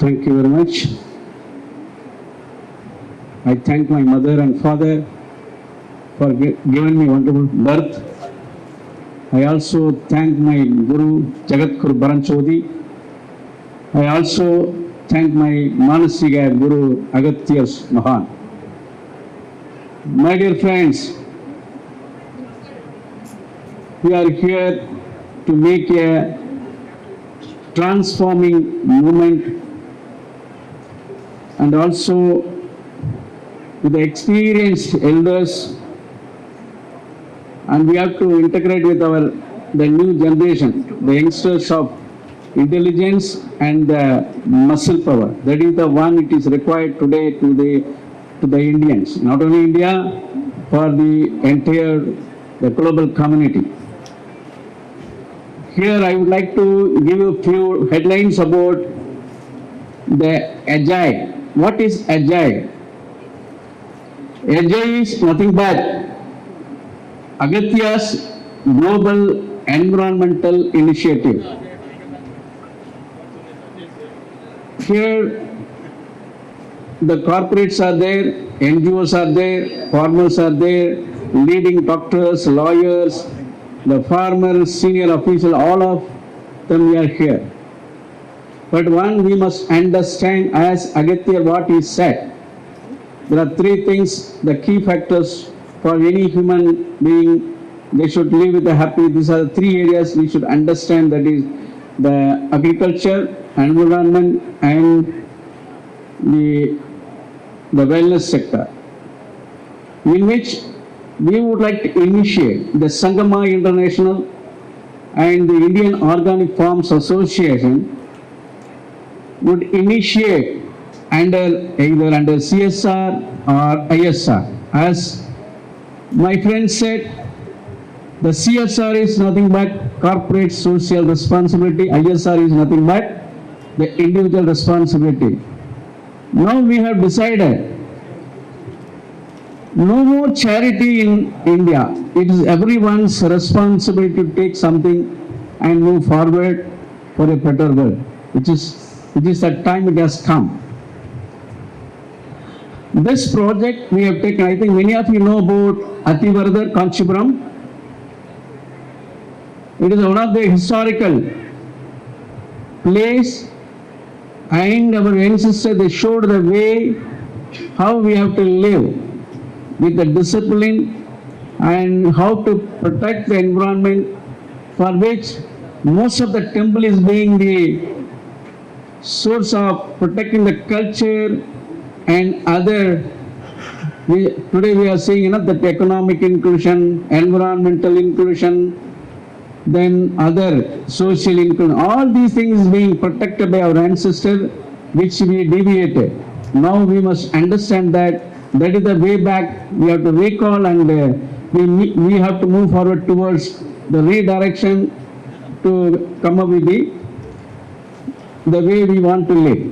Thank you very much. I thank my mother and father for giving me wonderful birth. I also thank my Guru Jagat Guru Baranchodi. I also thank my Manasiga Guru Agatyas Mahan. My dear friends, we are here to make a transforming movement, and also with the experienced elders, and we have to integrate with the new generation, the youngsters of intelligence and muscle power. That is the one it is required today to the Indians, not only India, for the entire the global community. Here I would like to give you a few headlines about the Agile. What is Agile? Agile is nothing but Agatya's Global Environmental Initiative. Here the corporates are there, NGOs are there, farmers are there, leading doctors, lawyers, the farmers, senior officials, all of them are here. But one we must understand, as Agatya what he said, there are three things, the key factors for any human being, they should live with a happy, these are the three areas we should understand, that is the agriculture, environment and the wellness sector, in which we would like to initiate the Sangamaas International and the Indian Organic Farms Association would initiate either under CSR or ISR. As my friend said, the CSR is nothing but corporate social responsibility, ISR is nothing but the individual responsibility. Now we have decided no more charity in India. It is everyone's responsibility to take something and move forward for a better world, which is that time it has come. This project we have taken, I think many of you know about Athivardhar Kanchipuram. It is one of the historical place, and our ancestors, they showed the way how we have to live with the discipline and how to protect the environment, for which most of the temple is being the source of protecting the culture and other. Today we are seeing that economic inclusion, environmental inclusion, then other social inclusion, all these things being protected by our ancestors, which we deviated. Now we must understand that is the way back. We have to recall, and we have to move forward towards the redirection to come up with the way we want to live.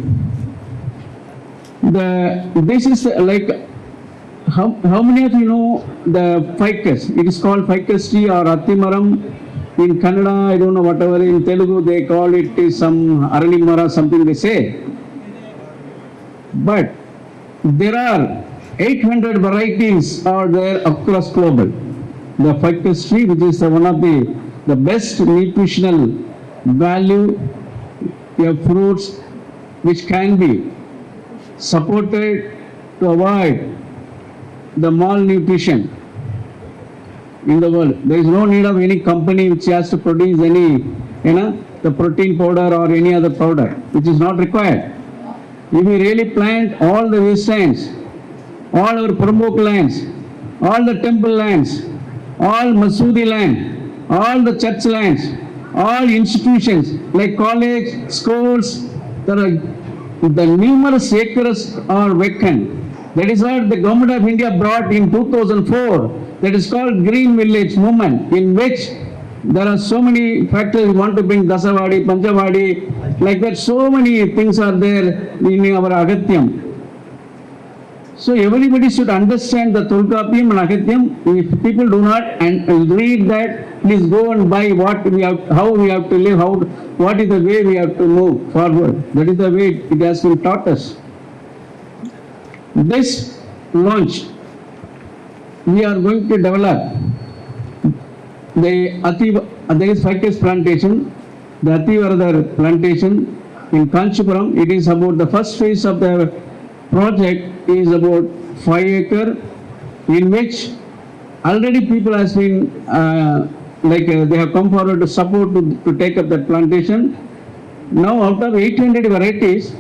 This is like, how many of you know the ficus? It is called ficus tree or Athimaram. In Kannada, I don't know, whatever, in Telugu they call it is some Aralimara, something they say. But there are 800 varieties are there across global. The ficus tree, which is one of the best nutritional value fruits which can be supported to avoid the malnutrition in the world. There is no need of any company which has to produce any, the protein powder or any other powder, which is not required. If we really plant all the wastelands, all our Pramukh lands, all the temple lands, all Masudi land, all the church lands, all institutions like college, schools, the numerous acres are vacant. That is what the government of India brought in 2004. That is called Green Village Movement, in which there are so many factors. We want to bring Dasavadi, Panchavadi, like that. So many things are there in our Agatyam. So everybody should understand the Tulgapiyam and Agatyam. If people do not read that, please go and buy what we have, how we have to live, what is the way we have to move forward. That is the way it has been taught us. This launch, we are going to develop there is ficus plantation, the Athivaradar plantation in Kanchipuram. It is about the first phase of the project is about 5 acre, in which already people has been they have come forward to support to take up that plantation. Now out of 800 varieties,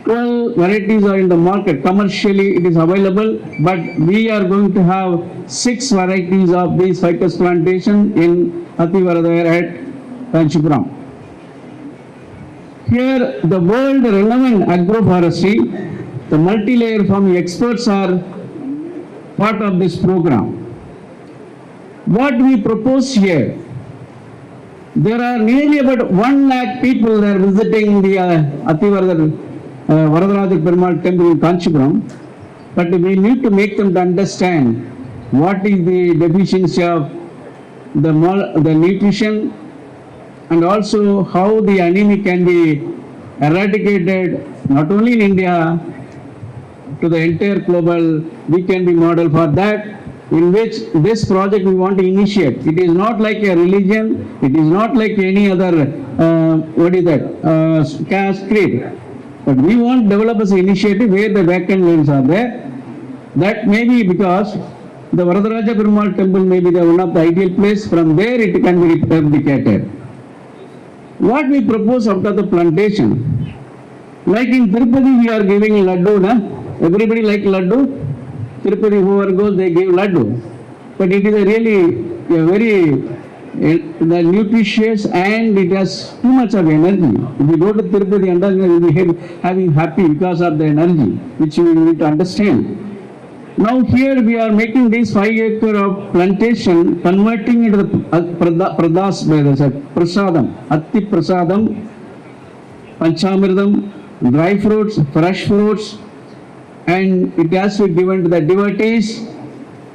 12 varieties are in the market. Commercially it is available, but we are going to have 6 varieties of these ficus plantation in Athivaradar at Kanchipuram. Here the world relevant agroforestry, the multi-layer farming experts are part of this program. What we propose here, there are nearly about 1 lakh people that are visiting the Athivaradar Varadaraja Perumal temple in Kanchipuram, but we need to make them to understand what is the deficiency of the nutrition, and also how the anemia can be eradicated not only in India, to the entire global. We can be model for that, in which this project we want to initiate. It is not like a religion, it is not like any other caste creed, but we want to develop as an initiative where the vacant lands are there. That may be because the Varadaraja Perumal temple may be the one of the ideal place. From there it can be replicated. What we propose after the plantation, like in Tirupati we are giving laddu, na? Everybody like laddu. Tirupati, whoever goes, they give laddu. But it is a really very nutritious, and it has too much of energy. If you go to Tirupati, you will be having happy because of the energy, which you need to understand. Now here we are making this 5 acre of plantation, converting into the prasadam, Atti prasadam, panchamridam, dry fruits, fresh fruits, and it has to be given to the devotees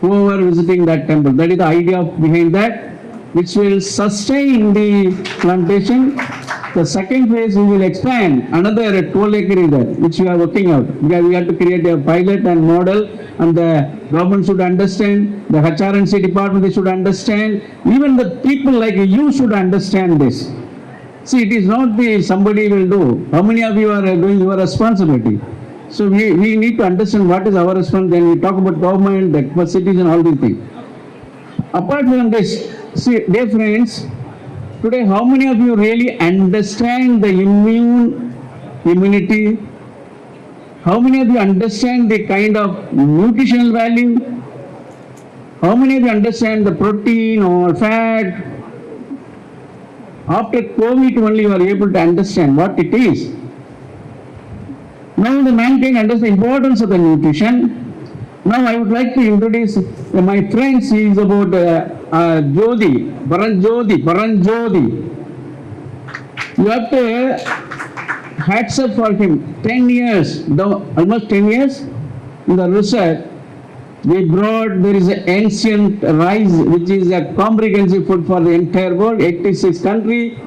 who are visiting that temple. That is the idea behind that, which will sustain the plantation. The second phase we will expand another 12 acre there, which we are working out. We have to create a pilot and model, and the government should understand, the HRNC department they should understand, even the people like you should understand this. See, it is not the somebody will do. How many of you are doing your responsibility? So we need to understand what is our responsibility. Then we talk about government, the capacities and all these things. Apart from this, see, dear friends, today how many of you really understand the immunity? How many of you understand the kind of nutritional value? How many of you understand the protein or fat? After COVID only you are able to understand what it is. Now the mankind understands the importance of the nutrition. Now I would like to introduce my friends. He is about Paranjodi. You have to hats up for him. 10 years, almost 10 years in the research. There is an ancient rice, which is a comprehensive food for the entire world, 86 countries.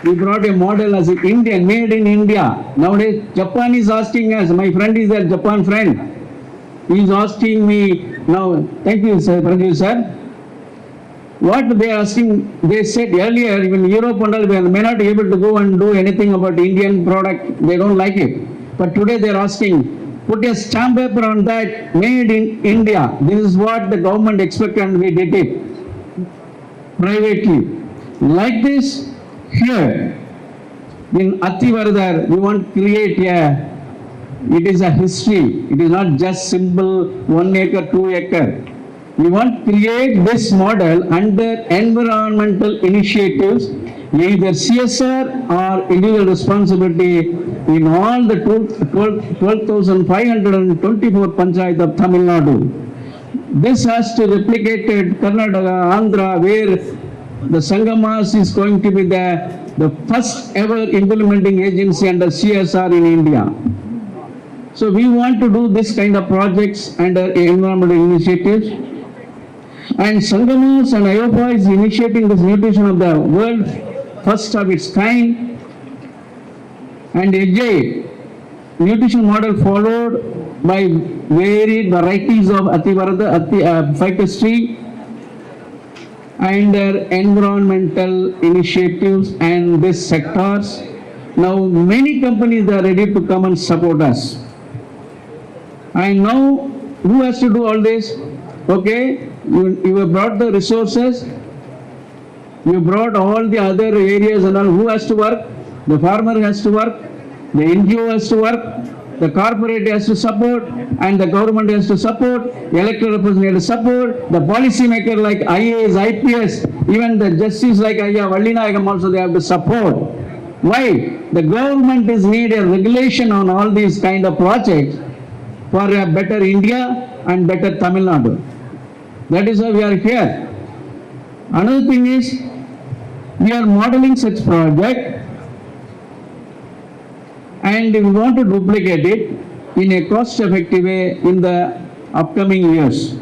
We brought a model as an Indian, made in India. Nowadays, Japan is asking us, my friend is a Japan friend. He is asking me, now, thank you, sir, sir. What they are asking, they said earlier, even Europe and all, they may not be able to go and do anything about Indian product, they don't like it. But today they are asking, put a stamp paper on that, made in India. This is what the government expected, and we did it privately. Like this, here in Athivaradar, we want to create it is a history. It is not just simple 1 acre, 2 acre. We want to create this model under environmental initiatives, either CSR or individual responsibility, in all the 12,524 panchayat of Tamil Nadu. This has to replicate Karnataka, Andhra, where the Sangamaas is going to be the first ever implementing agency under CSR in India. So we want to do this kind of projects under environmental initiatives. And Sangamaas and IOPA is initiating this nutrition of the world, first of its kind. And agile nutrition model followed by varied varieties of ficus tree and environmental initiatives and these sectors. Now many companies are ready to come and support us. And now who has to do all this? Okay, you have brought the resources, you brought all the other areas and all. Who has to work? The farmer has to work, the NGO has to work, the corporate has to support, and the government has to support, the elected representative has to support, the policy maker like IAS, IPS, even the justice like Ayya Vallinayagam also they have to support. Why? The government is need a regulation on all these kind of projects for a better India and better Tamil Nadu. That is why we are here. Another thing is, we are modeling such project and we want to duplicate it in a cost-effective way in the upcoming years.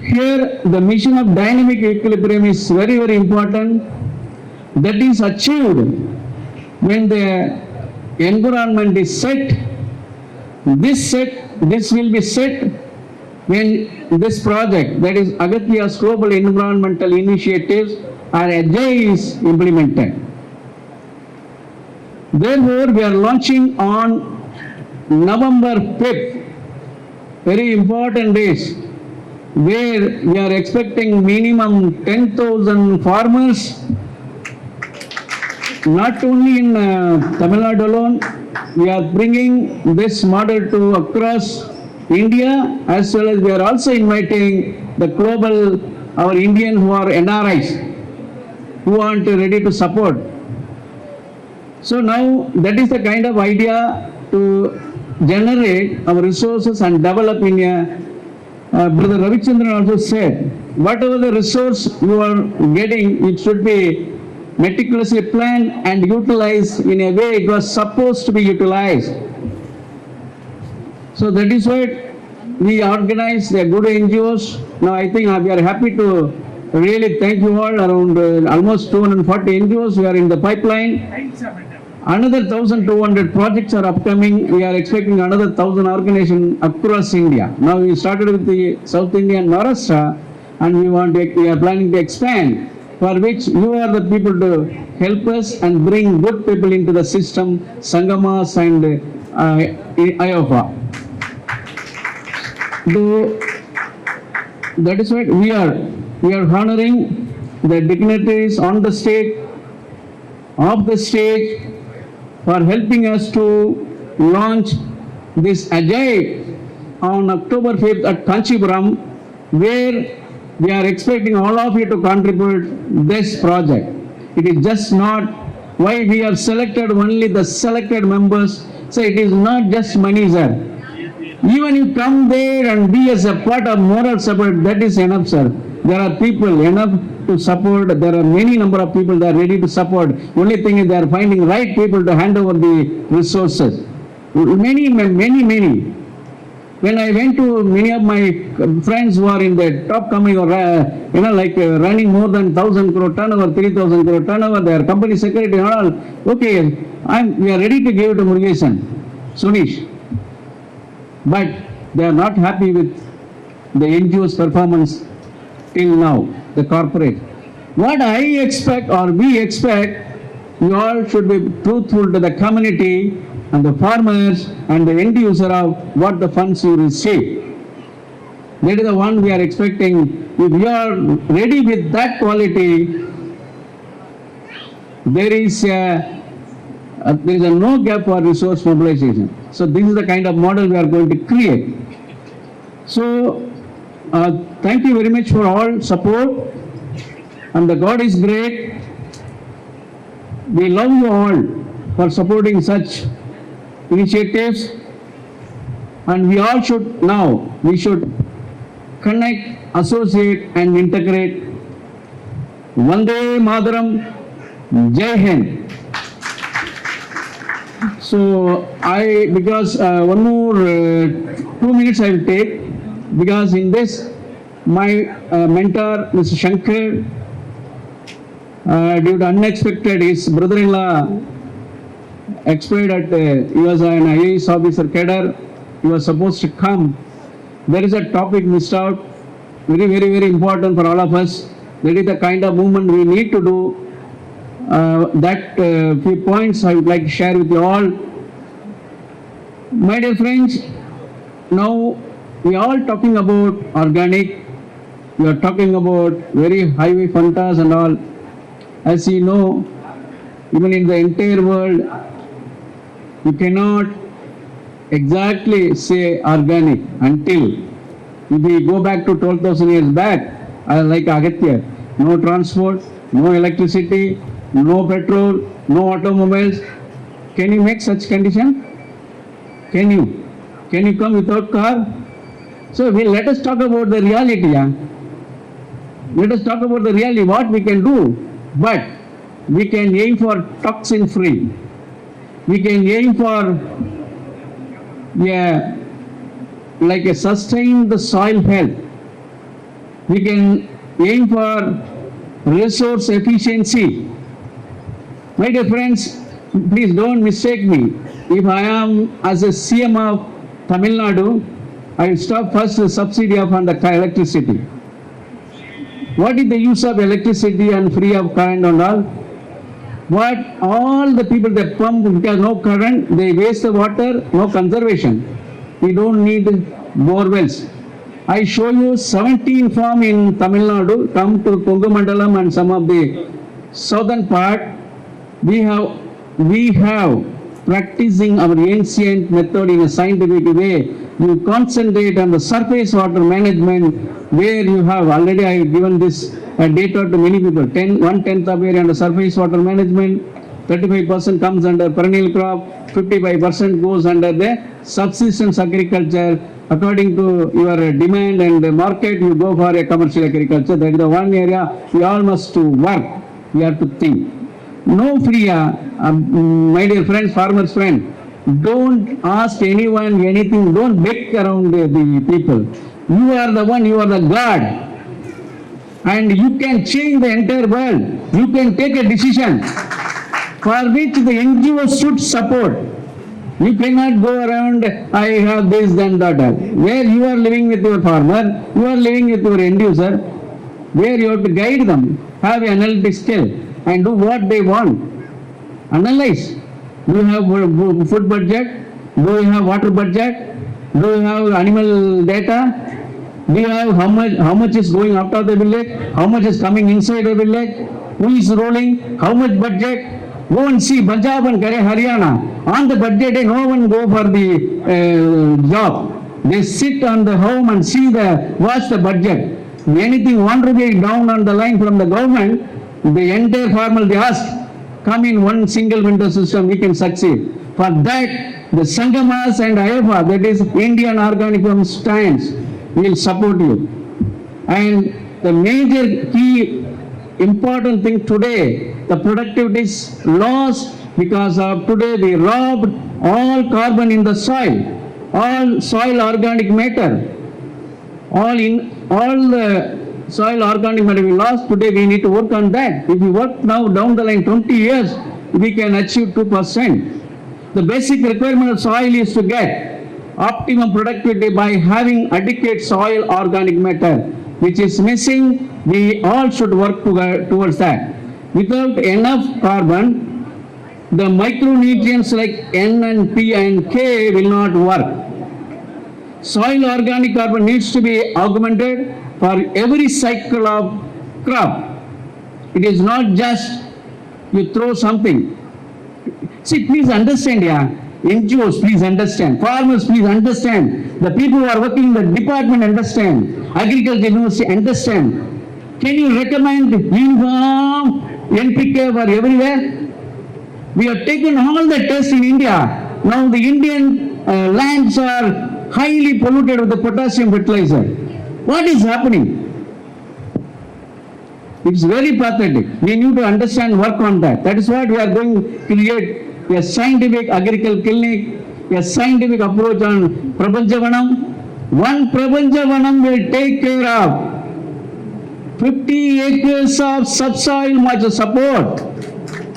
Here, the mission of dynamic equilibrium is very, very important. That is achieved when the environment is set. This will be set when this project, that is Agatya's global environmental initiatives are agile is implemented. Therefore, we are launching on November 5th, very important days, where we are expecting minimum 10,000 farmers, not only in Tamil Nadu alone. We are bringing this model to across India, as well as we are also inviting the global, our Indian who are NRIs, who are ready to support. So now that is the kind of idea to generate our resources and develop in a, Brother Ravichandran also said, whatever the resource you are getting, it should be meticulously planned and utilized in a way it was supposed to be utilized. So that is why we organize the good NGOs. Now I think we are happy to really thank you all. Around almost 240 NGOs we are in the pipeline. Another 1,200 projects are upcoming. We are expecting another 1,000 organizations across India. Now we started with the South India and Maharashtra, and we are planning to expand, for which you are the people to help us and bring good people into the system, Sangamaas and IOPA. That is why we are honoring the dignitaries on the stage, off the stage, for helping us to launch this Agile on October 5th at Kanchipuram, where we are expecting all of you to contribute this project. It is just not why we have selected only the selected members. So it is not just money, sir. Even you come there and be as a part of moral support, that is enough, sir. There are people enough to support. There are many number of people that are ready to support. Only thing is they are finding right people to hand over the resources. Many. When I went to many of my friends who are in the top coming or running more than 1,000 crore turnover, 3,000 crore turnover, their company secretary and all. Okay, we are ready to give it to Murugesan, Sunish. But they are not happy with the NGO's performance till now, the corporate. What I expect or we expect, you all should be truthful to the community and the farmers and the end user of what the funds you receive. That is the one we are expecting. If you are ready with that quality, there is a no gap for resource mobilization. So this is the kind of model we are going to create. So thank you very much for all support, and the God is great. We love you all for supporting such initiatives, and we all should now, we should connect, associate and integrate. Vande Mataram, Jai Hind. So because one more 2 minutes I will take, because in this my mentor, Mr. Shankar, due to unexpected, his brother-in-law expired at, he was an IAS officer cadre, he was supposed to come. There is a topic missed out, very important for all of us. That is the kind of movement we need to do. That few points I would like to share with you all. My dear friends, now we are all talking about organic, we are talking about very highway fantas and all. As you know, even in the entire world, you cannot exactly say organic until, if we go back to 12,000 years back, like Agastya, no transport, no electricity, no petrol, no automobiles. Can you make such condition? Can you? Can you come without car? So let us talk about the reality. Yeah? Let us talk about the reality, what we can do. But we can aim for toxin free. We can aim for like a sustain the soil health. We can aim for resource efficiency. My dear friends, please don't mistake me. If I am as a CM of Tamil Nadu, I will stop first the subsidy on the electricity. What is the use of electricity and free of current and all? What all the people that pump, because no current, they waste the water, no conservation. We don't need borewells. I show you 17 farm in Tamil Nadu, come to Kongumandalam and some of the southern part. We have practicing our ancient method in a scientific way. You concentrate on the surface water management, where you have already I have given this data to many people. 1/10 of area under surface water management, 35% comes under perennial crop, 55% goes under the subsistence agriculture. According to your demand and market, you go for a commercial agriculture. That is the one area we all must to work. We have to think. No free, my dear friends, farmers friend, don't ask anyone anything, don't beg around the people. You are the one, you are the God, and you can change the entire world. You can take a decision for which the NGOs should support. You cannot go around, I have this, then that. Where you are living with your farmer, you are living with your end user, where you have to guide them, have an analytic skill, and do what they want. Analyze. Do you have food budget? Do you have water budget? Do you have animal data? Do you have how much is going out of the village? How much is coming inside the village? Who is rolling? How much budget? Go and see Punjab and Haryana. On the budget day, no one go for the job. They sit on the home and see watch the budget. Anything 1 rupee down on the line from the government, the entire farmer they ask, come in one single window system, we can succeed. For that, the Sangamaas and IFA, that is Indian Organic Farm stands, will support you. And the major key important thing today, the productivity is lost because of today we robbed all carbon in the soil, all soil organic matter, all the soil organic matter we lost. Today we need to work on that. If we work now down the line 20 years, we can achieve 2%. The basic requirement of soil is to get optimum productivity by having adequate soil organic matter, which is missing. We all should work towards that. Without enough carbon, the micronutrients like N and P and K will not work. Soil organic carbon needs to be augmented for every cycle of crop. It is not just you throw something. See, please understand, NGOs, please understand. Farmers, please understand. The people who are working in the department understand. Agriculture University understand. Can you recommend uniform NPK for everywhere? We have taken all the tests in India. Now the Indian lands are highly polluted with the potassium fertilizer. What is happening? It's very pathetic. We need to understand, work on that. That is what we are going to create a scientific agricultural clinic, a scientific approach on Prapanjavanam. One Prapanjavanam will take care of 50 acres of subsoil moisture support.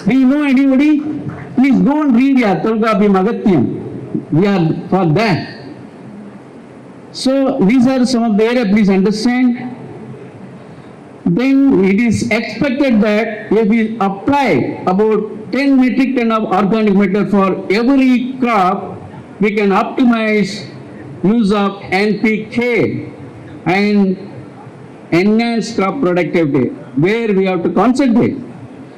Do you know anybody? Please go and read Tolkapi Magatyam. We are for that. So these are some of the areas, please understand. Then it is expected that if we apply about 10 metric ton of organic matter for every crop, we can optimize use of NPK and enhance crop productivity, where we have to concentrate.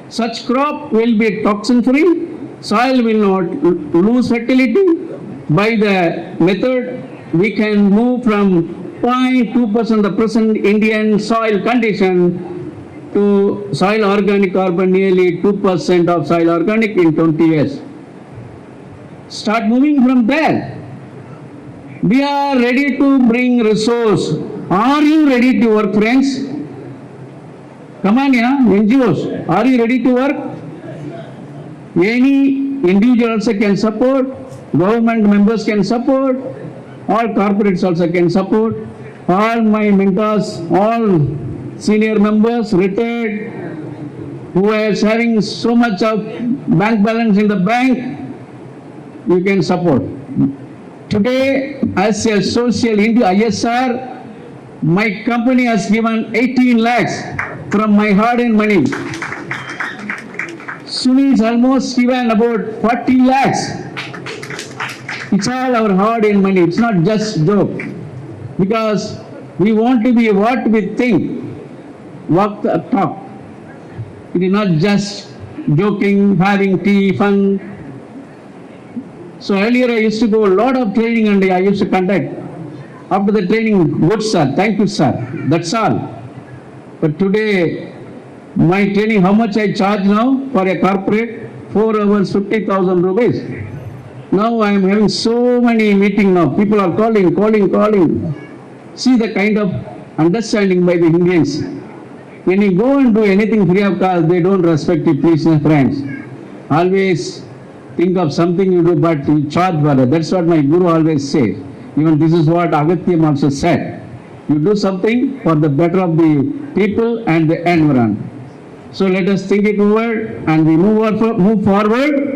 Such crop will be toxin free, soil will not lose fertility. By the method, we can move from 0.2% the present Indian soil condition to soil organic carbon nearly 2% of soil organic in 20 years. Start moving from there. We are ready to bring resource. Are you ready to work, friends? Come on, yeah, NGOs, are you ready to work? Any individual also can support, government members can support, all corporates also can support, all my mentors, all senior members, retired, who are having so much of bank balance in the bank, you can support. Today, as a social ISR, my company has given 18 lakhs from my hard-earned money. Suni is almost given about 40 lakhs. It's all our hard-earned money. It's not just joke. Because we want to be what we think, walk the talk. It is not just joking, having tea, fun. So earlier I used to go a lot of training and I used to conduct. After the training, good sir, thank you sir, that's all. But today, my training, how much I charge now for a corporate? 4 hours, 50,000 rupees. Now I am having so many meetings now. People are calling. See the kind of understanding by the Indians. When you go and do anything free of cost, they don't respect you, please, my friends. Always think of something you do, but you charge for it. That's what my guru always says. Even this is what Agatyam also said. You do something for the better of the people and the environment. So let us think it over and we move forward.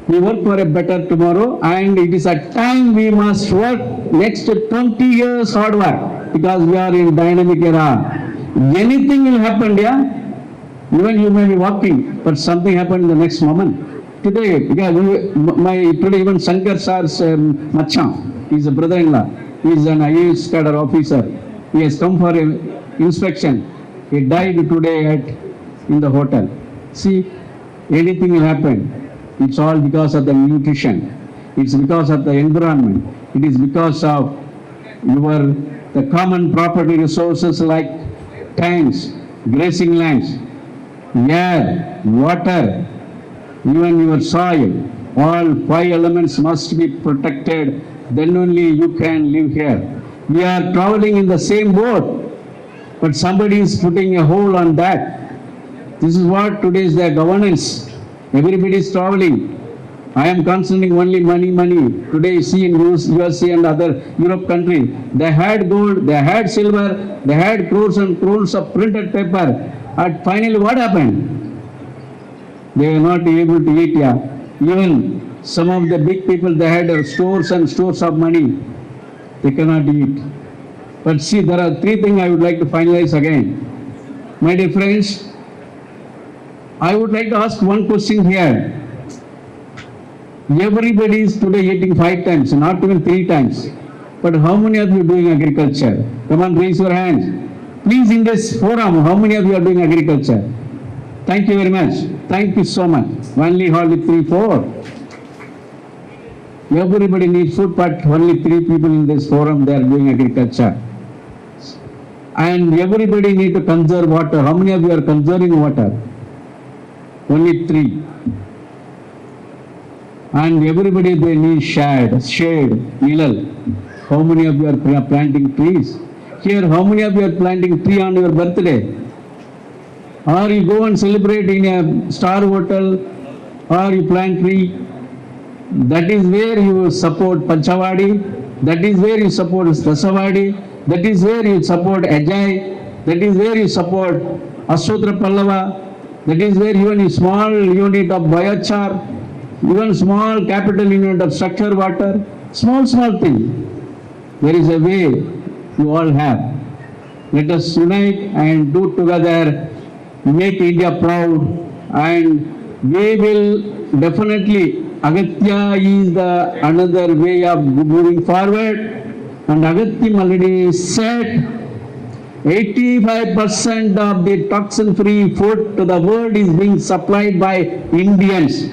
We work for a better tomorrow, and it is a time we must work next 20 years hard work, because we are in dynamic era. Anything will happen, yeah? Even you may be walking, but something happened in the next moment. Today, because today even Shankar Sar's Machan, he is a brother-in-law. He is an IAS cadre officer. He has come for an inspection. He died today in the hotel. See, anything will happen. It's all because of the nutrition. It's because of the environment. It is because of the common property resources like tanks, grazing lands, air, water, even your soil. All 5 elements must be protected. Then only you can live here. We are traveling in the same boat, but somebody is putting a hole on that. This is what today is their governance. Everybody is traveling. I am concerning only money. Today you see in USA and other Europe countries, they had gold, they had silver, they had crores and crores of printed paper. And finally what happened? They were not able to eat. Yeah. Even some of the big people, they had stores and stores of money. They cannot eat. But see, there are 3 things I would like to finalize again. My dear friends, I would like to ask one question here. Everybody is today eating 5 times, not even 3 times. But how many of you are doing agriculture? Come on, raise your hands. Please, in this forum, how many of you are doing agriculture? Thank you very much. Thank you so much. Only hardly 3, 4. Everybody needs food, but only 3 people in this forum, they are doing agriculture. And everybody needs to conserve water. How many of you are conserving water? Only 3. And everybody, they need shade, nilal. How many of you are planting trees? Here, how many of you are planting tree on your birthday? Or you go and celebrate in a star hotel, or you plant tree. That is where you support Panchavadi. That is where you support Dasavadi. That is where you support Ajay. that is where you support Ashotra Pallava, that is where even a small unit of biochar, even small capital unit of structure water, small thing. There is a way you all have. Let us unite and do together, make India proud, and we will definitely, Agatya is the another way of moving forward, and Agatya already said 85% of the toxin-free food to the world is being supplied by Indians.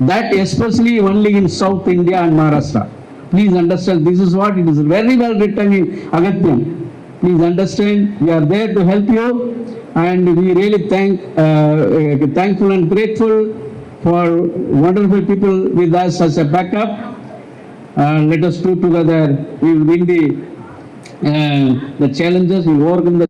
That especially only in South India and Maharashtra. Please understand, this is what it is very well written in Agatyam. Please understand, we are there to help you, and we really thankful and grateful for wonderful people with us as a backup. Let us do together. We will win the challenges, we will overcome the